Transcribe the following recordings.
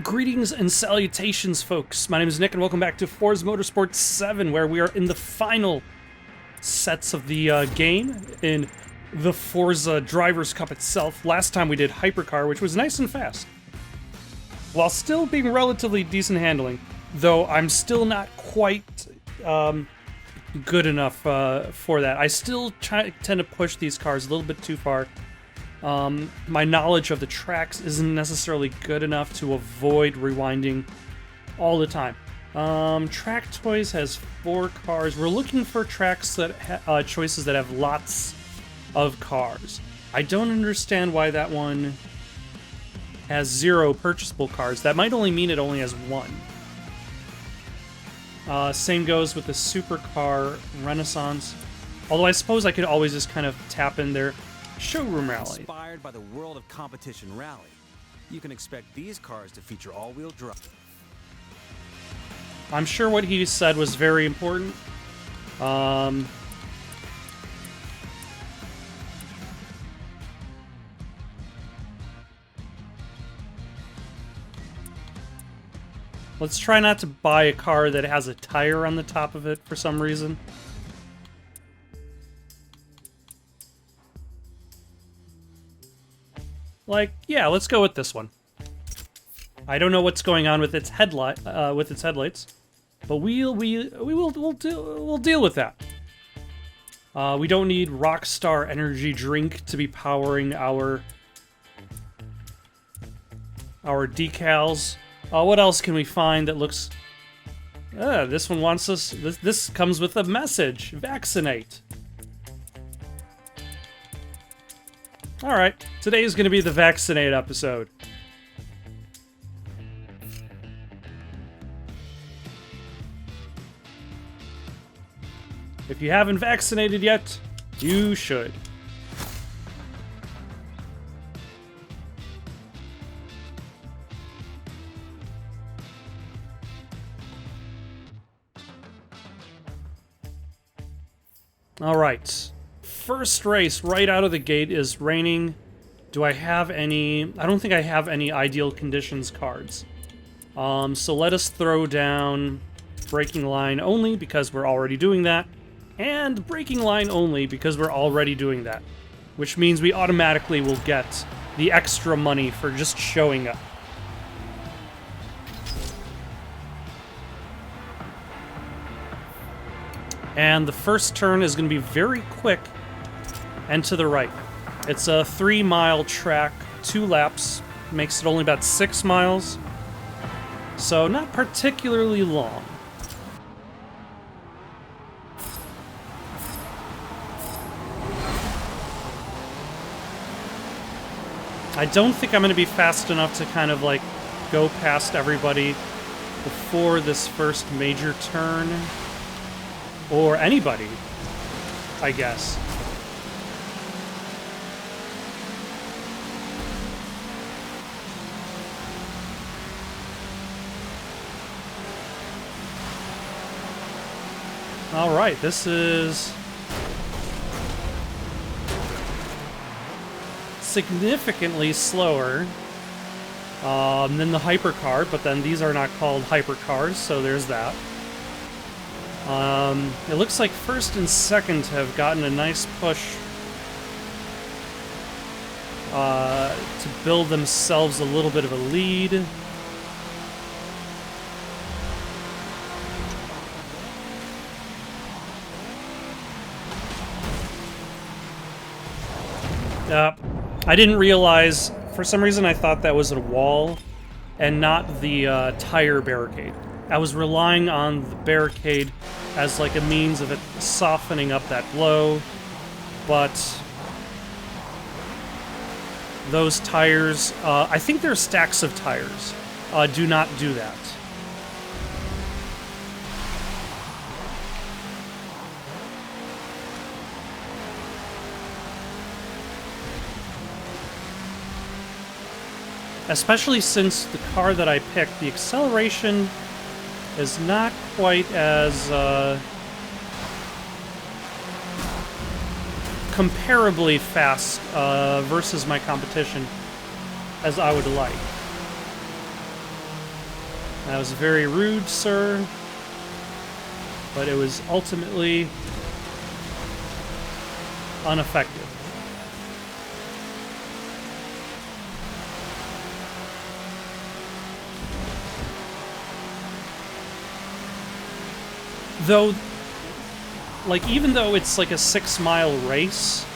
Greetings and salutations, folks. My name is Nick, and welcome back to Forza Motorsport 7, where we are in the final sets of the game in the Forza Drivers' Cup itself. Last time we did Hypercar, which was nice and fast, while still being relatively decent handling, though I'm still not quite good enough for that. I still tend to push these cars a little bit too far. My knowledge of the tracks isn't necessarily good enough to avoid rewinding all the time. Track Toys has 4 cars. We're looking for tracks that choices that have lots of cars. I don't understand why that one has 0 purchasable cars. That might only mean it only has 1. Same goes with the Supercar Renaissance. Although I suppose I could always just kind of tap in their Showroom rally. Inspired by the world of competition rally, you can expect these cars to feature all-wheel drive. I'm sure what he said was very important. Let's try not to buy a car that has a tire on the top of it for some reason. Like, yeah, let's go with this one. I don't know what's going on with its headlights, but we'll deal with that. We don't need Rockstar Energy Drink to be powering our decals. What else can we find that looks? This one wants us. This comes with a message: vaccinate. Alright, today is going to be the vaccinate episode. If you haven't vaccinated yet, you should. Alright. First race right out of the gate is raining. Do I have any? I don't think I have any ideal conditions cards. So let us throw down braking line only because we're already doing that, and braking line only because we're already doing that, which means we automatically will get the extra money for just showing up. And the first turn is going to be very quick and to the right. It's a 3-mile track, 2 laps, makes it only about 6 miles, so not particularly long. I don't think I'm going to be fast enough to kind of like go past everybody before this first major turn, or anybody, I guess. Alright, this is significantly slower than the hypercar, but then these are not called hypercars, so there's that. It looks like first and second have gotten a nice push to build themselves a little bit of a lead. I didn't realize, for some reason I thought that was a wall and not the tire barricade. I was relying on the barricade as like a means of it softening up that blow, but those tires, I think they're stacks of tires, do not do that. Especially since the car that I picked, the acceleration is not quite as comparably fast versus my competition as I would like. That was very rude, sir. But it was ultimately ineffective. Though, like, even though it's like a 6-mile race,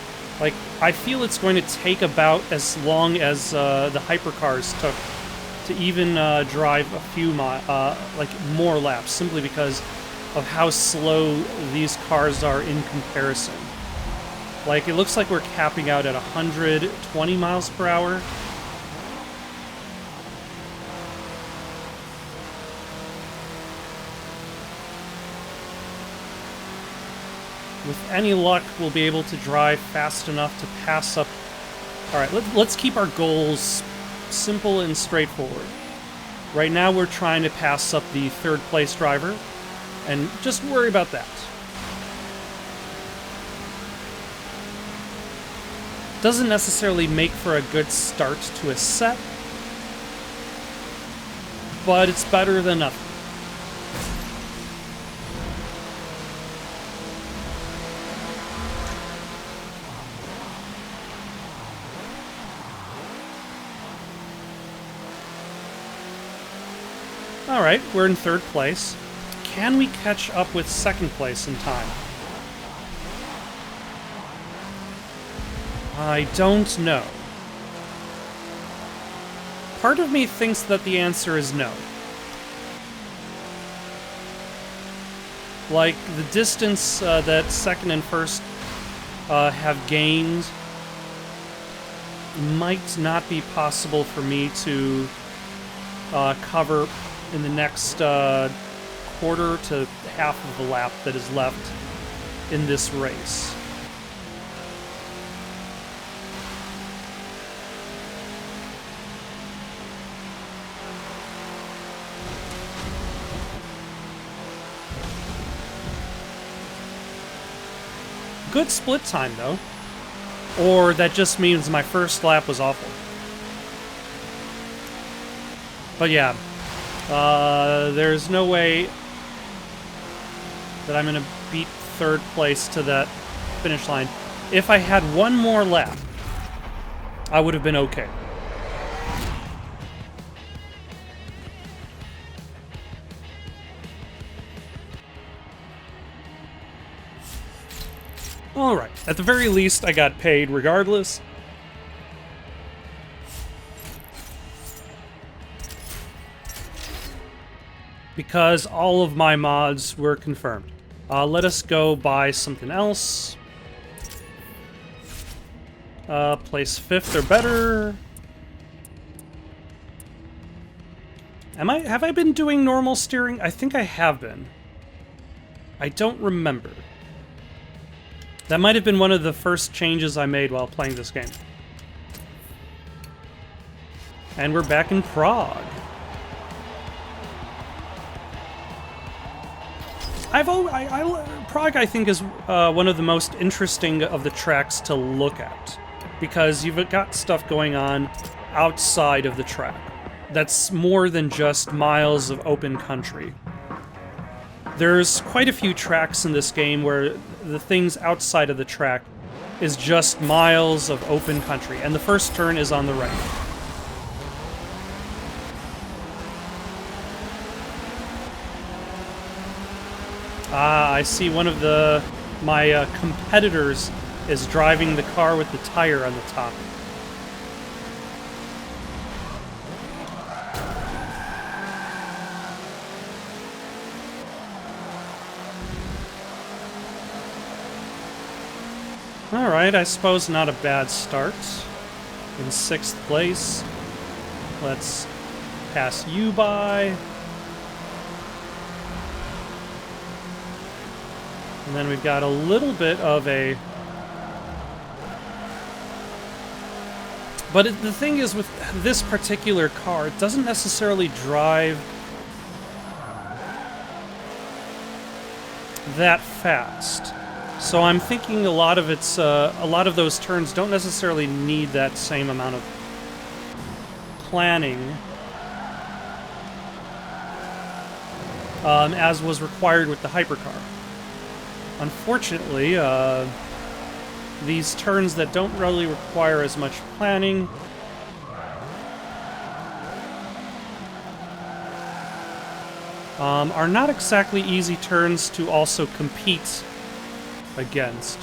like, I feel it's going to take about as long as the hypercars took to even drive a few like more laps, simply because of how slow these cars are in comparison. Like, it looks like we're capping out at 120 miles per hour. With any luck, we'll be able to drive fast enough to pass up. Alright, let's keep our goals simple and straightforward. Right now we're trying to pass up the third place driver, and just worry about that. Doesn't necessarily make for a good start to a set, but it's better than nothing. Alright, we're in third place. Can we catch up with second place in time? I don't know. Part of me thinks that the answer is no. Like, the distance that second and first have gained might not be possible for me to cover in the next quarter to half of the lap that is left in this race. Good split time, though. Or that just means my first lap was awful. But yeah, there's no way that I'm going to beat third place to that finish line. If I had one more lap, I would have been okay. Alright, at the very least, I got paid regardless. Because all of my mods were confirmed. Let us go buy something else. Place 5th or better. Have I been doing normal steering? I think I have been. I don't remember. That might have been one of the first changes I made while playing this game. And we're back in Prague. Prague, I think, is one of the most interesting of the tracks to look at, because you've got stuff going on outside of the track that's more than just miles of open country. There's quite a few tracks in this game where the things outside of the track is just miles of open country, and the first turn is on the right. Ah, I see one of my competitors is driving the car with the tire on the top. Alright, I suppose not a bad start. In 6th place. Let's pass you by. And then we've got a little bit of a... But the thing is, with this particular car, it doesn't necessarily drive that fast. So I'm thinking a lot of those turns don't necessarily need that same amount of planning. as was required with the hypercar. Unfortunately, these turns that don't really require as much planning are not exactly easy turns to also compete against.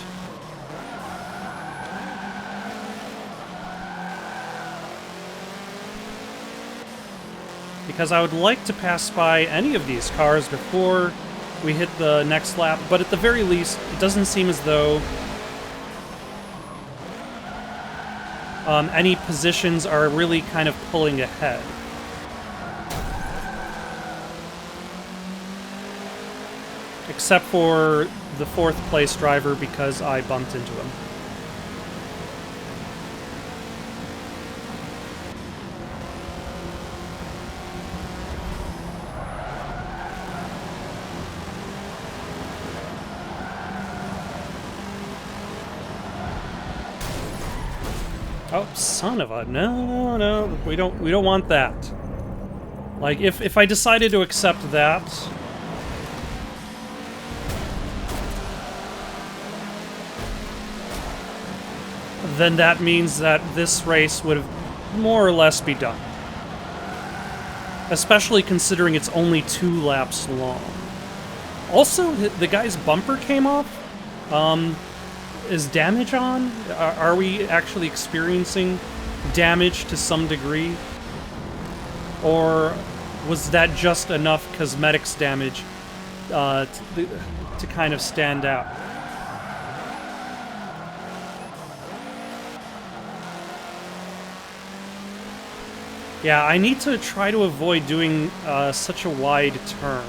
Because I would like to pass by any of these cars before we hit the next lap, but at the very least, it doesn't seem as though any positions are really kind of pulling ahead. Except for the 4th place driver, because I bumped into him. Oh, son of a... No, we don't want that. Like, if I decided to accept that, then that means that this race would more or less be done. Especially considering it's only 2 laps long. Also, the guy's bumper came off. Is damage on? Are we actually experiencing damage to some degree? Or was that just enough cosmetics damage to kind of stand out? Yeah, I need to try to avoid doing such a wide turn.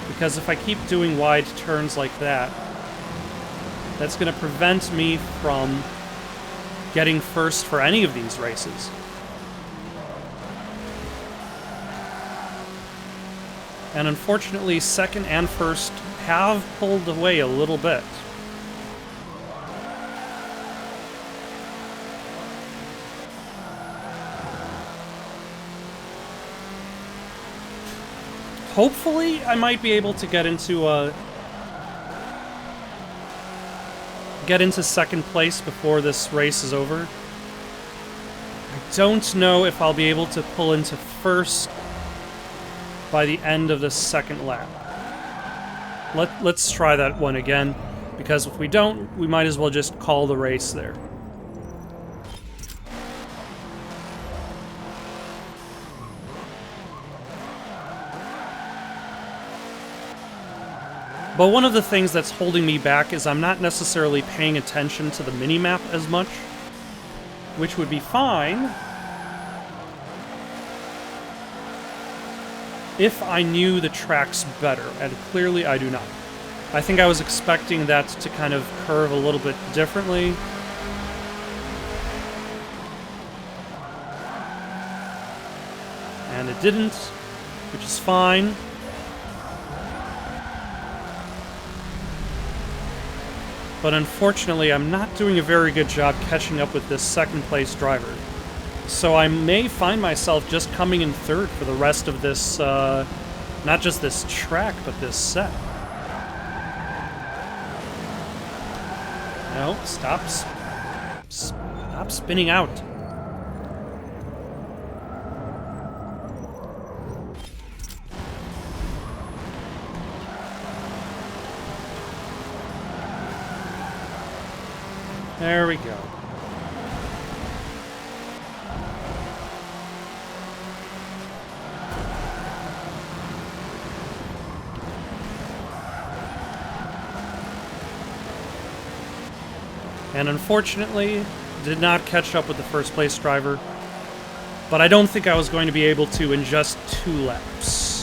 Because if I keep doing wide turns like that, that's going to prevent me from getting first for any of these races. And unfortunately, 2nd and 1st have pulled away a little bit. Hopefully, I might be able to get into 2nd place before this race is over. I don't know if I'll be able to pull into 1st by the end of the 2nd lap. Let's try that one again, because if we don't, we might as well just call the race there. But one of the things that's holding me back is I'm not necessarily paying attention to the minimap as much, which would be fine if I knew the tracks better, and clearly I do not. I think I was expecting that to kind of curve a little bit differently. And it didn't, which is fine. But unfortunately, I'm not doing a very good job catching up with this 2nd place driver. So I may find myself just coming in 3rd for the rest of this, not just this track, but this set. No, stop spinning out. There we go. And unfortunately, did not catch up with the 1st place driver. But I don't think I was going to be able to in just 2 laps.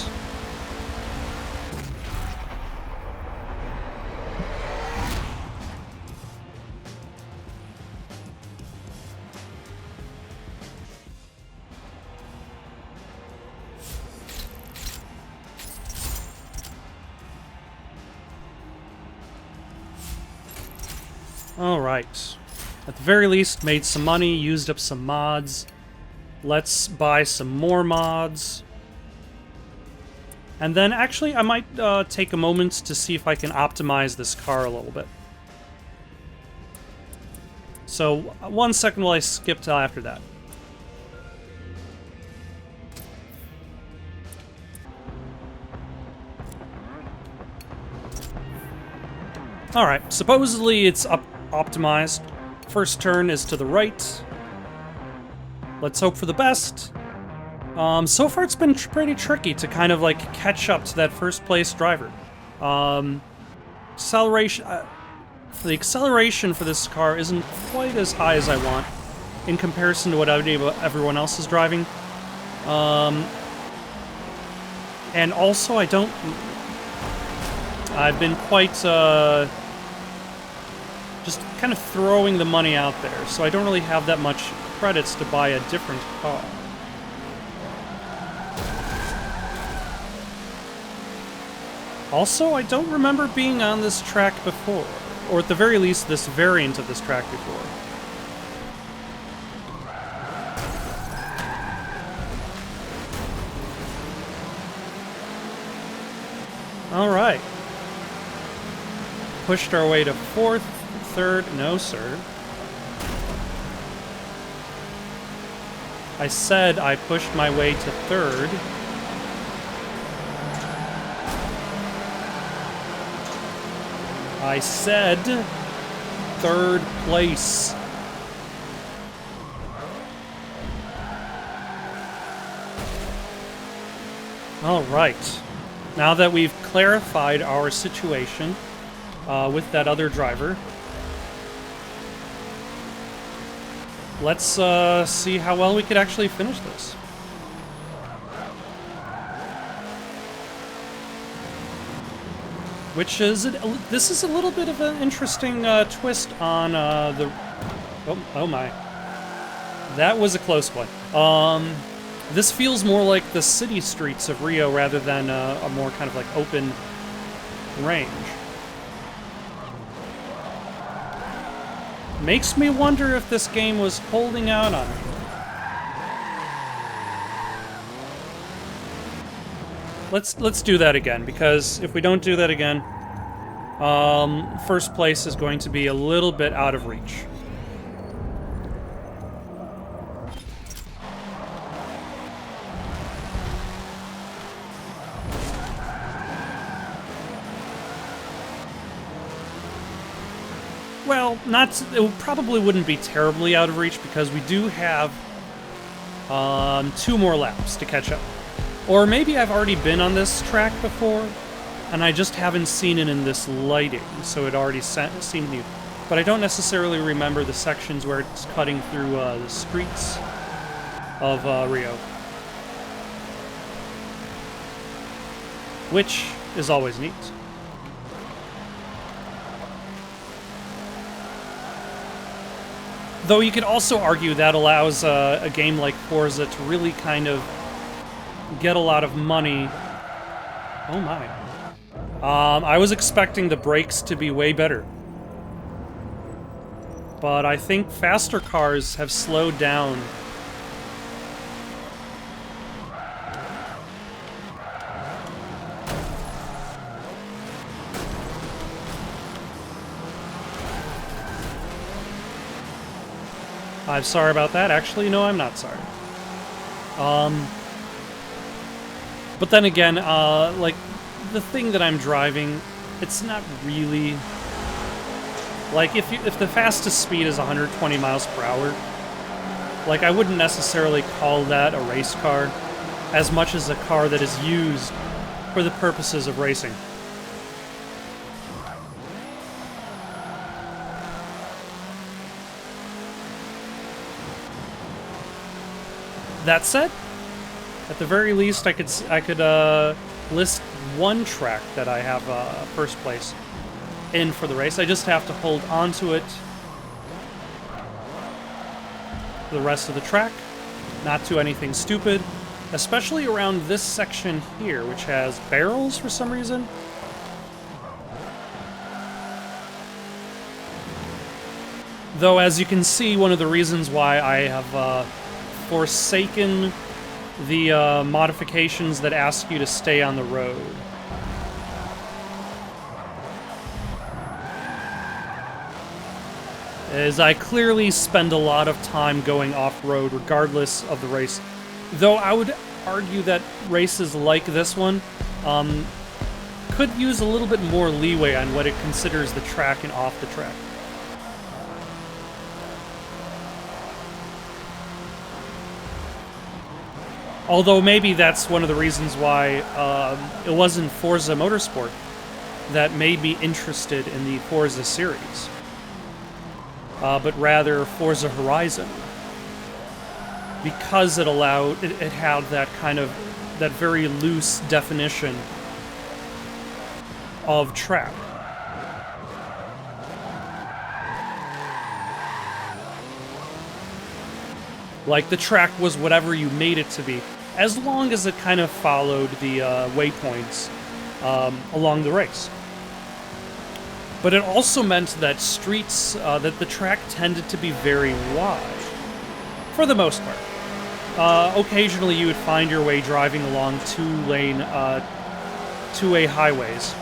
Alright. At the very least, made some money, used up some mods. Let's buy some more mods. And then, actually, I might take a moment to see if I can optimize this car a little bit. So, 1 second while I skip till after that. Alright, supposedly it's optimized. First turn is to the right. Let's hope for the best. So far it's been pretty tricky to kind of like catch up to that first place driver. Acceleration, the acceleration for this car isn't quite as high as I want in comparison to what everyone else is driving. And also I've been quite, just kind of throwing the money out there, so I don't really have that much credits to buy a different car. Also, I don't remember being on this track before, or at the very least, this variant of this track before. Alright. Pushed our way to 4th, 3rd, no sir. I said I pushed my way to 3rd. I said 3rd place. All right. Now that we've clarified our situation with that other driver, let's see how well we could actually finish this. Which is, this is a little bit of an interesting twist on the... Oh my. That was a close one. This feels more like the city streets of Rio rather than a more kind of like open range. Makes me wonder if this game was holding out on me. Let's do that again, because if we don't do that again, first place is going to be a little bit out of reach. Well, it probably wouldn't be terribly out of reach because we do have 2 more laps to catch up. Or maybe I've already been on this track before, and I just haven't seen it in this lighting, so it already seemed new. But I don't necessarily remember the sections where it's cutting through the streets of Rio. Which is always neat. Though you could also argue that allows a game like Forza to really kind of get a lot of money. Oh my. I was expecting the brakes to be way better. But I think faster cars have slowed down. I'm sorry about that. Actually, no, I'm not sorry. But then again, like, the thing that I'm driving, it's not really... Like, if the fastest speed is 120 miles per hour, like, I wouldn't necessarily call that a race car as much as a car that is used for the purposes of racing. That said, at the very least, I could list one track that I have first place in for the race. I just have to hold onto it for the rest of the track, not do anything stupid, especially around this section here, which has barrels for some reason. Though, as you can see, one of the reasons why I have forsaken the modifications that ask you to stay on the road. As I clearly spend a lot of time going off-road regardless of the race. Though I would argue that races like this one could use a little bit more leeway on what it considers the track and off the track. Although maybe that's one of the reasons why it wasn't Forza Motorsport that made me interested in the Forza series. But rather Forza Horizon, because it had that kind of, that very loose definition of track. Like, the track was whatever you made it to be, as long as it kind of followed the waypoints along the race. But it also meant that streets, that the track tended to be very wide, for the most part. Occasionally you would find your way driving along two-way highways.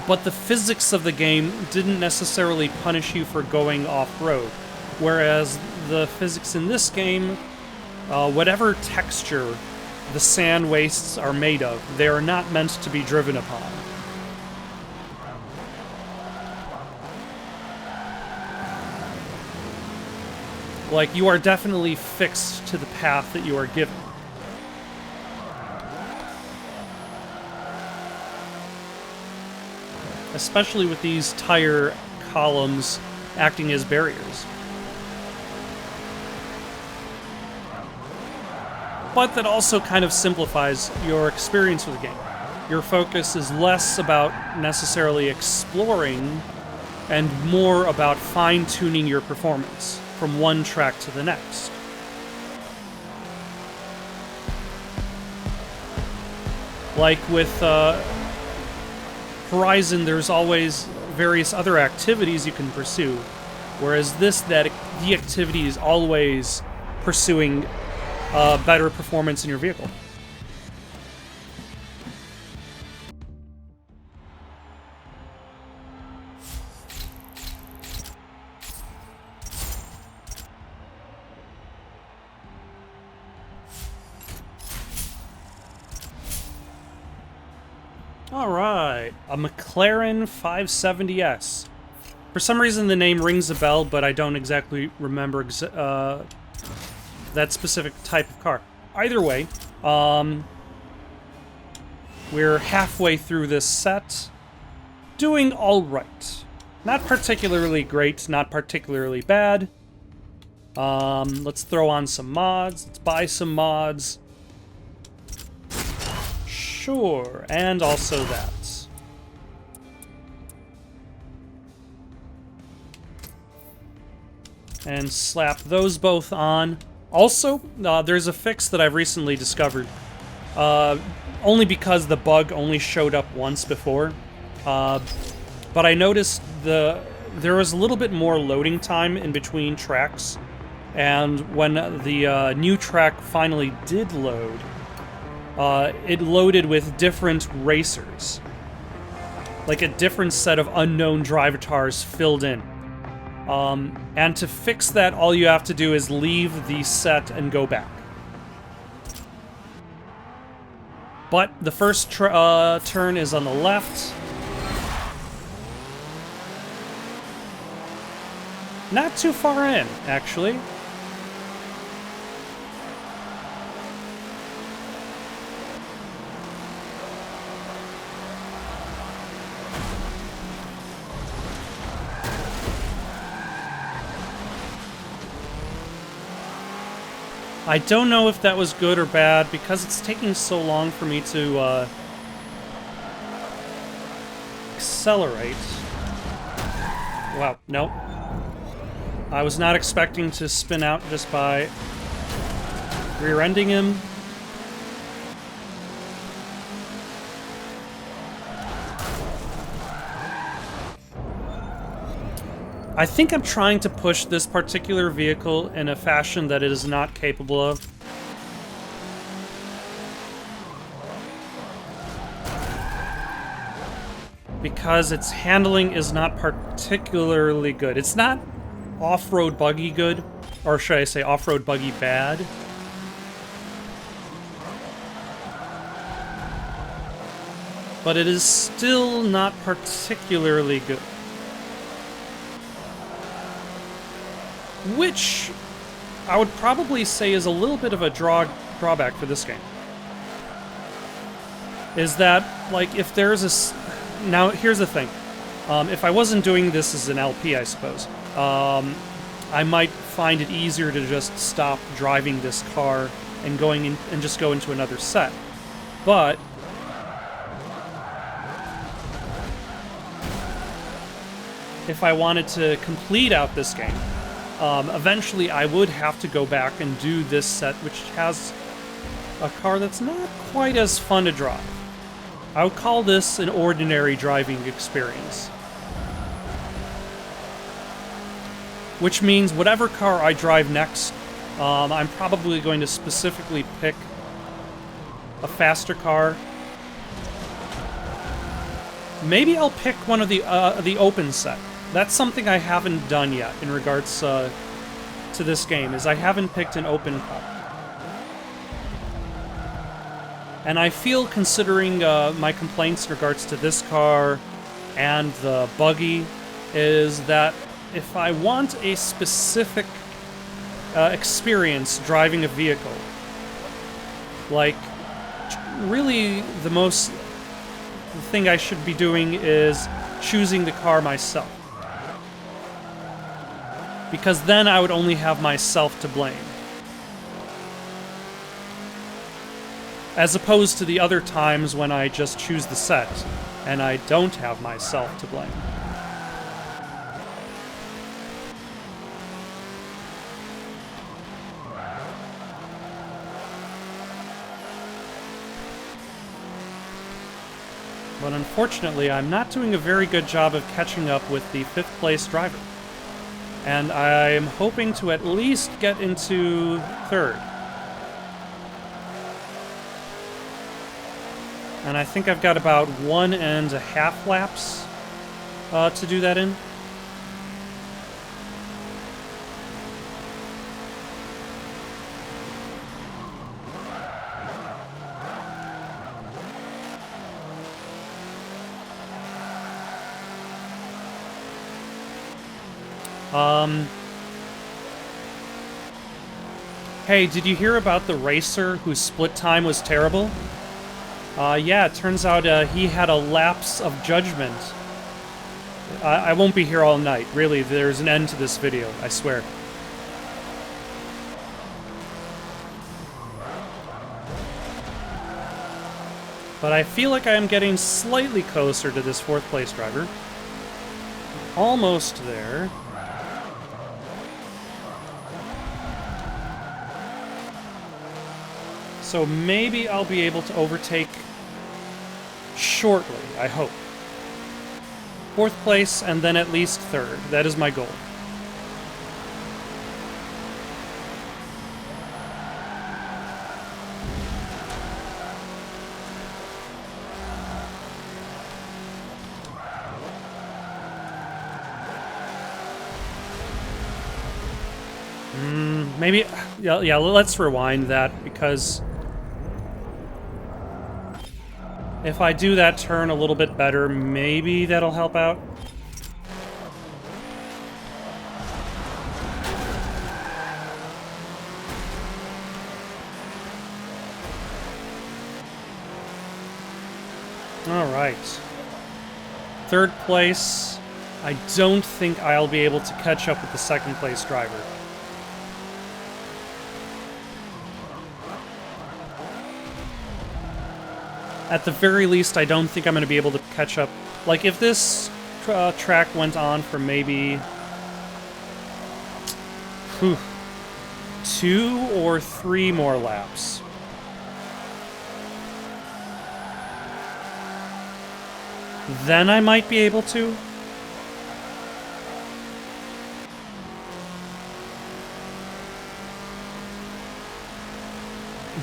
But the physics of the game didn't necessarily punish you for going off-road, whereas the physics in this game, whatever texture the sand wastes are made of, they are not meant to be driven upon. Like, you are definitely fixed to the path that you are given. Especially with these tire columns acting as barriers. But that also kind of simplifies your experience with the game. Your focus is less about necessarily exploring and more about fine-tuning your performance from one track to the next. Like with Horizon, there's always various other activities you can pursue, whereas the activity is always pursuing better performance in your vehicle. Alright, a McLaren 570S. For some reason the name rings a bell, but I don't exactly remember that specific type of car. Either way, we're halfway through this set. Doing alright. Not particularly great, not particularly bad. Let's throw on some mods. Let's buy some mods. Sure, and also that. And slap those both on. Also, there's a fix that I've recently discovered. Only because the bug only showed up once before. But I noticed there was a little bit more loading time in between tracks. And when the new track finally did load, it loaded with different racers. Like a different set of unknown drivatars filled in. And to fix that, all you have to do is leave the set and go back. But the first turn is on the left. Not too far in, actually. I don't know if that was good or bad, because it's taking so long for me to accelerate. Wow, nope. I was not expecting to spin out just by rear-ending him. I think I'm trying to push this particular vehicle in a fashion that it is not capable of. Because its handling is not particularly good. It's not off-road buggy good, or should I say off-road buggy bad. But it is still not particularly good. Which I would probably say is a little bit of a drawback for this game. Is that, like, if there's a... Now, here's the thing. If I wasn't doing this as an LP, I suppose, I might find it easier to just stop driving this car and going in and just go into another set. But if I wanted to complete out this game, eventually I would have to go back and do this set, which has a car that's not quite as fun to drive. I would call this an ordinary driving experience. Which means whatever car I drive next, I'm probably going to specifically pick a faster car. Maybe I'll pick one of the open set. That's something I haven't done yet in regards to this game, is I haven't picked an open car. And I feel, considering my complaints in regards to this car and the buggy, is that if I want a specific experience driving a vehicle, like, really the thing I should be doing is choosing the car myself. Because then I would only have myself to blame. As opposed to the other times when I just choose the set, and I don't have myself to blame. But unfortunately, I'm not doing a very good job of catching up with the 5th place driver. And I'm hoping to at least get into 3rd. And I think I've got about 1.5 laps to do that in. Hey, did you hear about the racer whose split time was terrible? Yeah, it turns out he had a lapse of judgment. I won't be here all night. Really, there's an end to this video, I swear. But I feel like I am getting slightly closer to this 4th place driver. Almost there. So maybe I'll be able to overtake shortly, I hope. 4th place, and then at least 3rd. That is my goal. Maybe... Yeah, let's rewind that, because... if I do that turn a little bit better, maybe that'll help out. Alright. 3rd place. I don't think I'll be able to catch up with the 2nd place driver. At the very least, I don't think I'm going to be able to catch up. Like, if this track went on for maybe 2 or 3 more laps. Then I might be able to.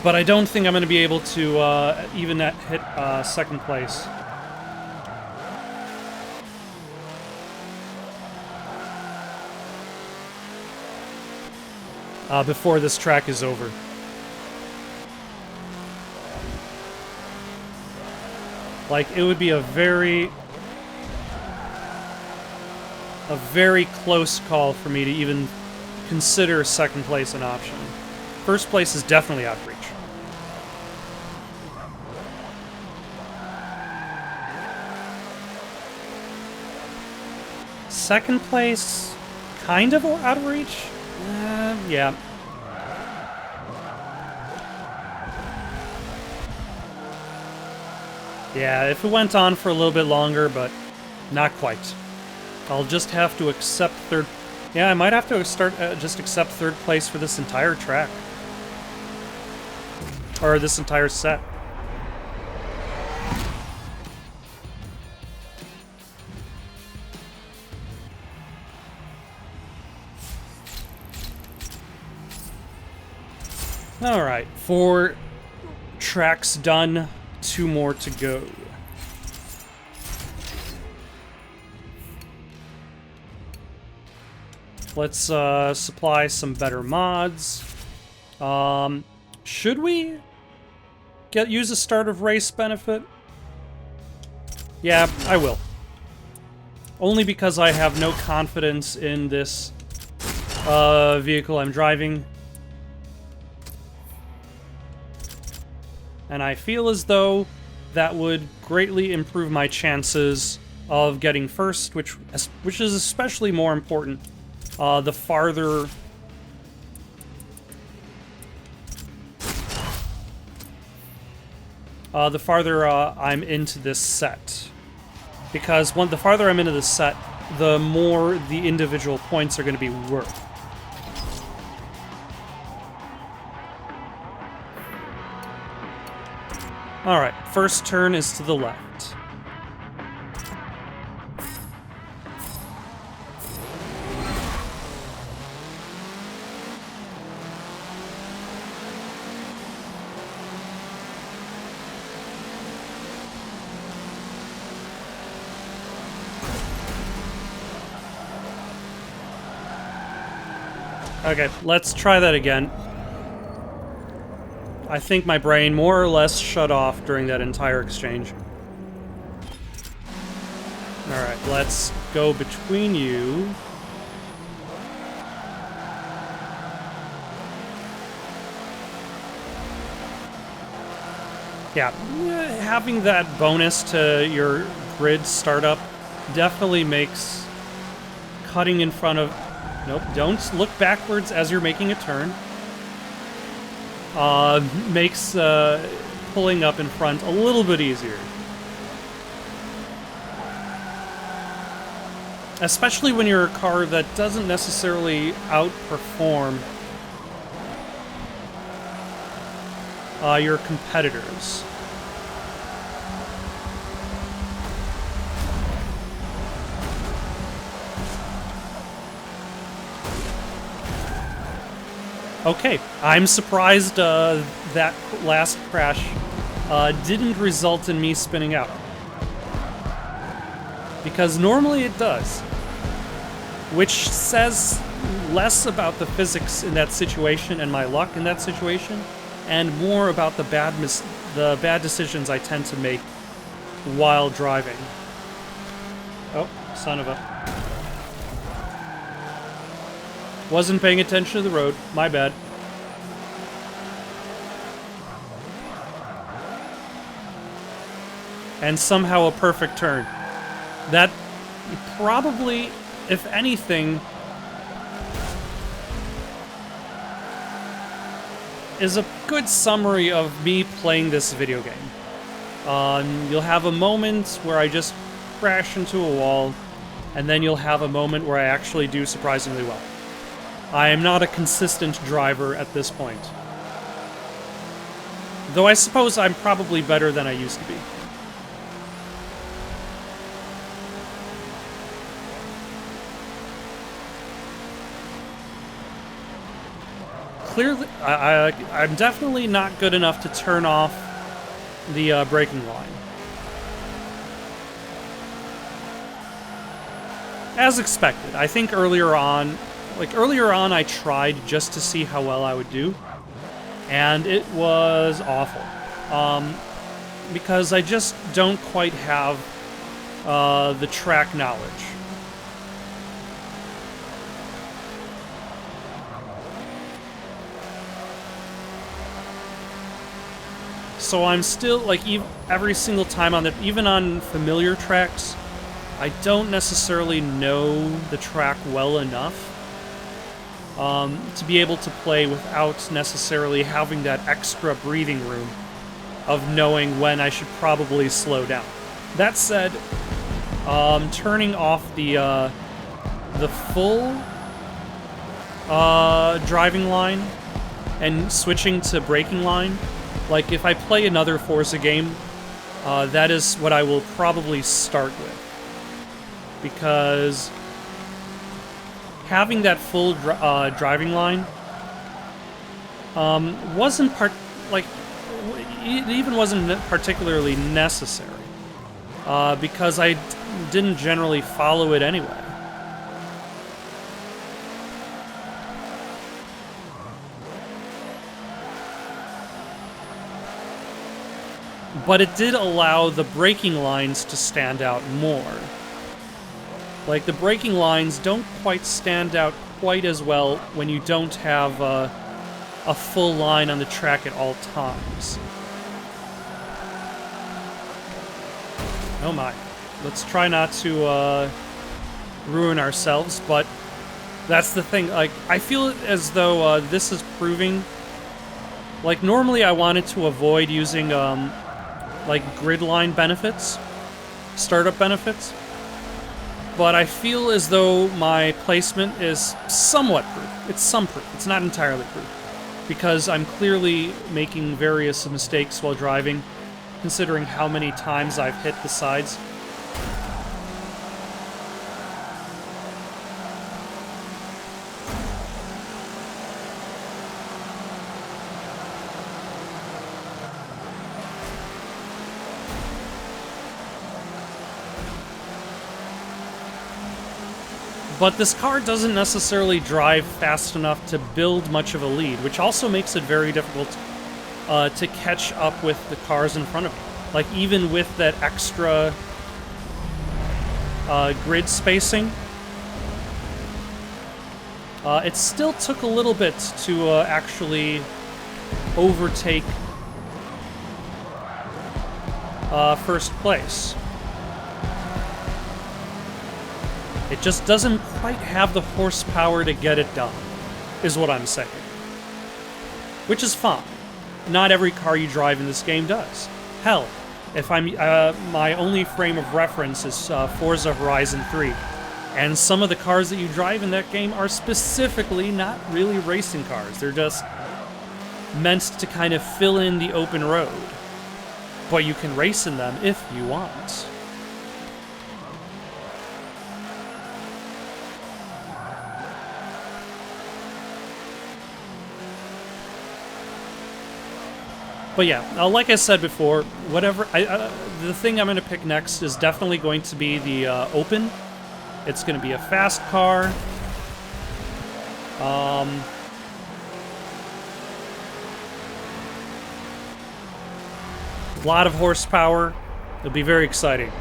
But I don't think I'm going to be able to even hit second place. Before this track is over. Like, it would be a very close call for me to even consider second place an option. First place is definitely out of reach. Second place, kind of out of reach? Yeah. Yeah, if it went on for a little bit longer, but not quite. I'll just have to accept third... Yeah, I might have to just accept third place for this entire track. Or this entire set. Alright, 4 tracks done, 2 more to go. Let's supply some better mods. Should we use a start of race benefit? Yeah, I will. Only because I have no confidence in this vehicle I'm driving. And I feel as though that would greatly improve my chances of getting first, which is especially more important the farther I'm into this set. Because the farther I'm into this set, the more the individual points are going to be worth. Alright, first turn is to the left. Okay, let's try that again. I think my brain more or less shut off during that entire exchange. Alright, let's go between you. Yeah, having that bonus to your grid startup definitely makes cutting in front of... Nope, don't look backwards as you're making a turn. Makes pulling up in front a little bit easier. Especially when you're a car that doesn't necessarily outperform your competitors. Okay, I'm surprised that last crash didn't result in me spinning out. Because normally it does. Which says less about the physics in that situation and my luck in that situation, and more about the bad decisions I tend to make while driving. Oh, son of a... Wasn't paying attention to the road. My bad. And somehow a perfect turn. That probably, if anything, is a good summary of me playing this video game. You'll have a moment where I just crash into a wall, and then you'll have a moment where I actually do surprisingly well. I am not a consistent driver at this point. Though I suppose I'm probably better than I used to be. clearly, I'm definitely not good enough to turn off the braking line. As expected. I think earlier on I tried just to see how well I would do, and it was awful. Because I just don't quite have the track knowledge. So I'm still, like, every single time even on familiar tracks, I don't necessarily know the track well enough to be able to play without necessarily having that extra breathing room of knowing when I should probably slow down. That said, turning off the full driving line and switching to braking line, like if I play another Forza game, that is what I will probably start with. Because having that full driving line it even wasn't particularly necessary, because I didn't generally follow it anyway. But it did allow the braking lines to stand out more. Like, the braking lines don't quite stand out quite as well when you don't have a full line on the track at all times. Oh my. Let's try not to ruin ourselves, but that's the thing. Like, I feel as though this is proving... Like, normally I wanted to avoid using, like, grid line benefits, startup benefits, but I feel as though my placement is somewhat proof. It's some proof. It's not entirely proof, because I'm clearly making various mistakes while driving, considering how many times I've hit the sides. But this car doesn't necessarily drive fast enough to build much of a lead, which also makes it very difficult to catch up with the cars in front of me. Like, even with that extra grid spacing, it still took a little bit to actually overtake first place. It just doesn't quite have the horsepower to get it done, is what I'm saying. Which is fine. Not every car you drive in this game does. Hell, if I'm my only frame of reference is Forza Horizon 3, and some of the cars that you drive in that game are specifically not really racing cars. They're just meant to kind of fill in the open road. But you can race in them if you want. But yeah, like I said before, the thing I'm going to pick next is definitely going to be the Open. It's going to be a fast car. A lot of horsepower. It'll be very exciting.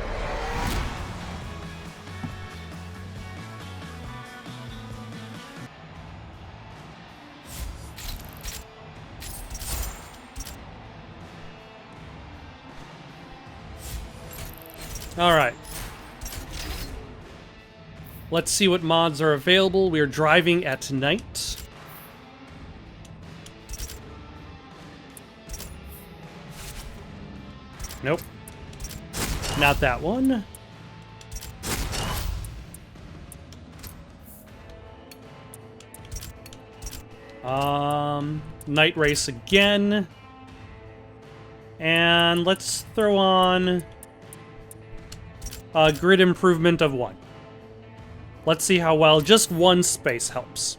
Alright. Let's see what mods are available. We are driving at night. Nope. Not that one. Night race again. And let's throw on grid improvement of 1. Let's see how well just one space helps.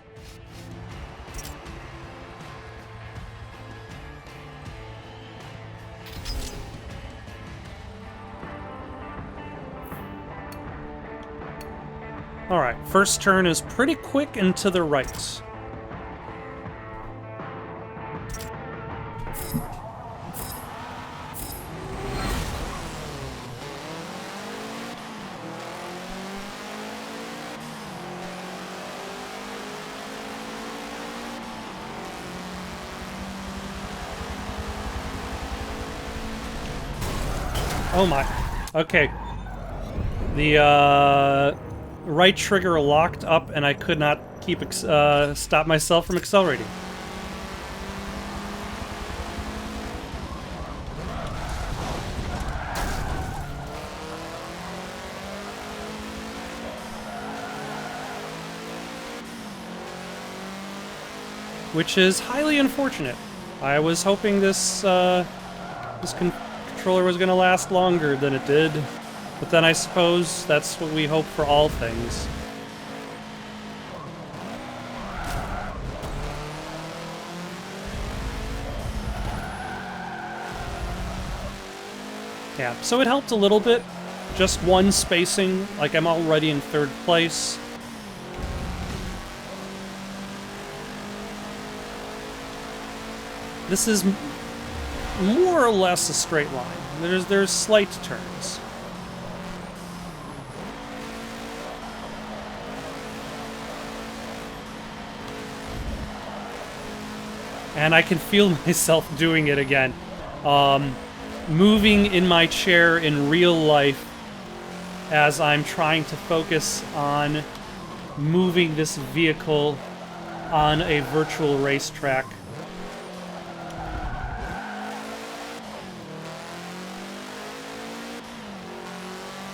Alright, first turn is pretty quick and to the right. Oh my. Okay. The right trigger locked up and I could not keep stop myself from accelerating. Which is highly unfortunate. I was hoping this controller was going to last longer than it did, but then I suppose that's what we hope for all things. Yeah, so it helped a little bit. Just one spacing, like I'm already in third place. This is more or less a straight line. There's slight turns. And I can feel myself doing it again. Moving in my chair in real life as I'm trying to focus on moving this vehicle on a virtual racetrack.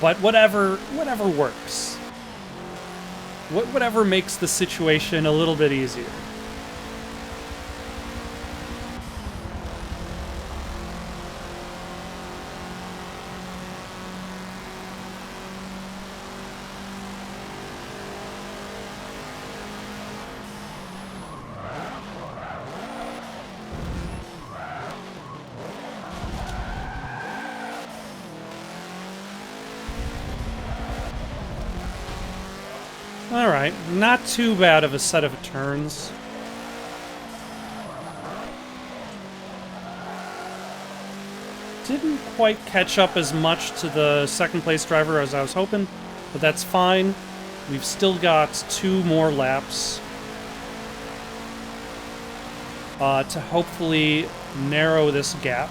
But whatever works. Whatever makes the situation a little bit easier. Alright, not too bad of a set of turns. Didn't quite catch up as much to the second place driver as I was hoping, but that's fine. We've still got 2 more laps to hopefully narrow this gap.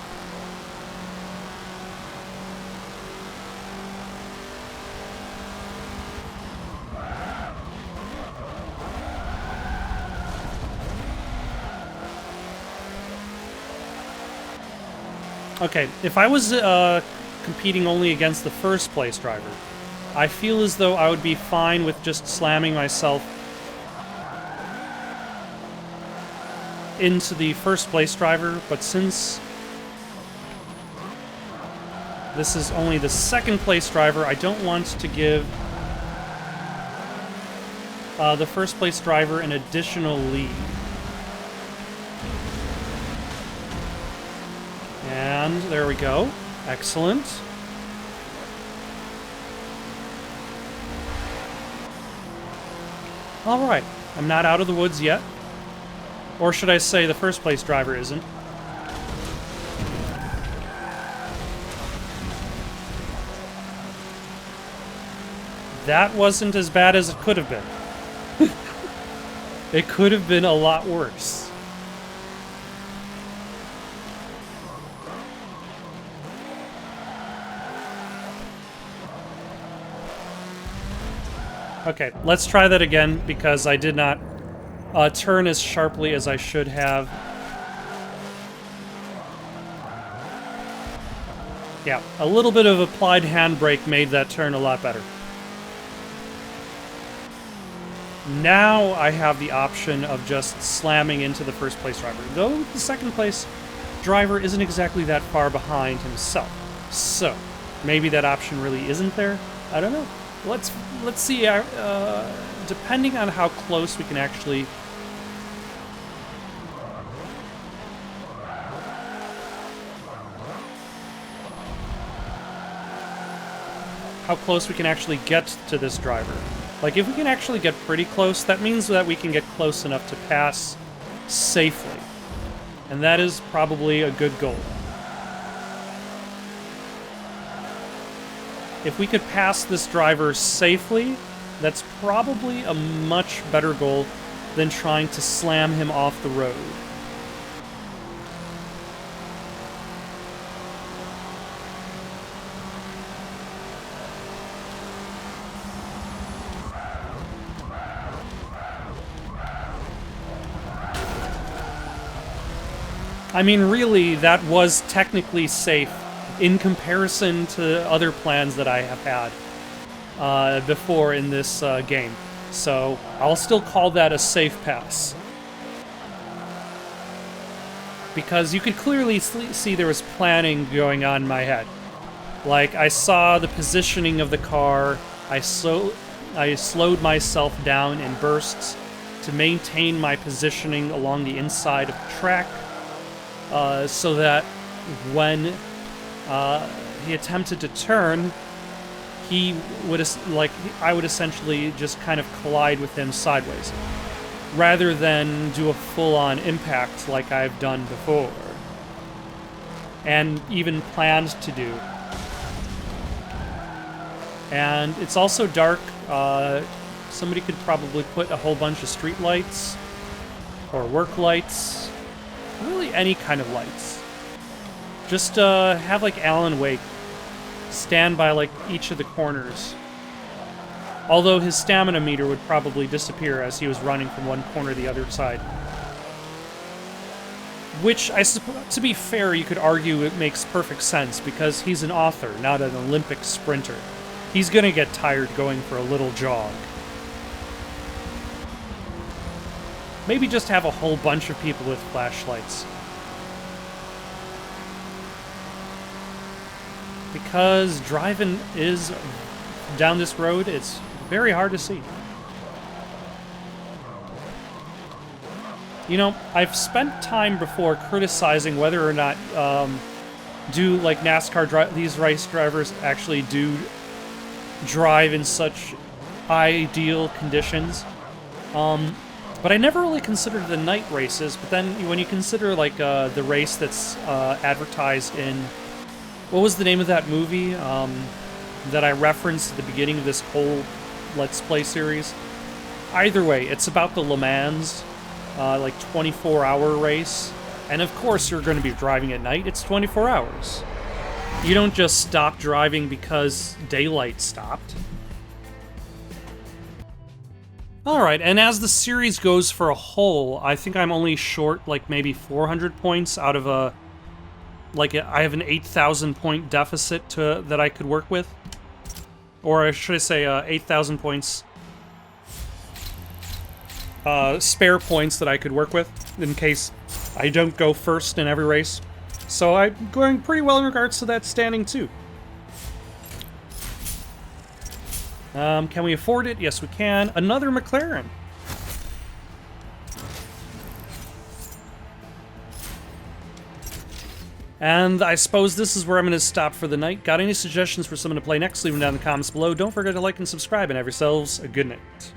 Okay, if I was competing only against the first place driver, I feel as though I would be fine with just slamming myself into the first place driver, but since this is only the second place driver, I don't want to give the first place driver an additional lead. And there we go. Excellent. Alright, I'm not out of the woods yet. Or should I say the first place driver isn't. That wasn't as bad as it could have been. It could have been a lot worse. Okay, let's try that again, because I did not turn as sharply as I should have. Yeah, a little bit of applied handbrake made that turn a lot better. Now I have the option of just slamming into the first place driver, though the second place driver isn't exactly that far behind himself. So, maybe that option really isn't there? I don't know. Let's see. Depending on how close we can actually get to this driver. Like, if we can actually get pretty close, that means that we can get close enough to pass safely. And that is probably a good goal. If we could pass this driver safely, that's probably a much better goal than trying to slam him off the road. I mean, really, that was technically safe in comparison to other plans that I have had before in this game. So I'll still call that a safe pass. Because you could clearly see there was planning going on in my head. Like, I saw the positioning of the car, I slowed myself down in bursts to maintain my positioning along the inside of the track, so that when he attempted to turn, he would, I would essentially just kind of collide with him sideways, rather than do a full-on impact like I've done before, and even planned to do. And it's also dark. Somebody could probably put a whole bunch of street lights, or work lights, really any kind of lights. Just have, like, Alan Wake stand by, like, each of the corners. Although his stamina meter would probably disappear as he was running from one corner to the other side. Which, I suppose, to be fair, you could argue it makes perfect sense, because he's an author, not an Olympic sprinter. He's gonna get tired going for a little jog. Maybe just have a whole bunch of people with flashlights. Because driving is down this road, it's very hard to see. You know, I've spent time before criticizing whether or not do, like, NASCAR these race drivers actually do drive in such ideal conditions. But I never really considered the night races, but then when you consider, like, the race that's advertised in... What was the name of that movie that I referenced at the beginning of this whole Let's Play series? Either way, it's about the Le Mans, like, 24-hour race. And of course you're going to be driving at night. It's 24 hours. You don't just stop driving because daylight stopped. Alright, and as the series goes for a whole, I think I'm only short, like, maybe 400 points out of a... Like, I have an 8,000 point deficit that I could work with. Or should I say 8,000 points... spare points that I could work with, in case I don't go first in every race. So I'm going pretty well in regards to that standing, too. Can we afford it? Yes, we can. Another McLaren. And I suppose this is where I'm going to stop for the night. Got any suggestions for someone to play next? Leave them down in the comments below. Don't forget to like and subscribe, and have yourselves a good night.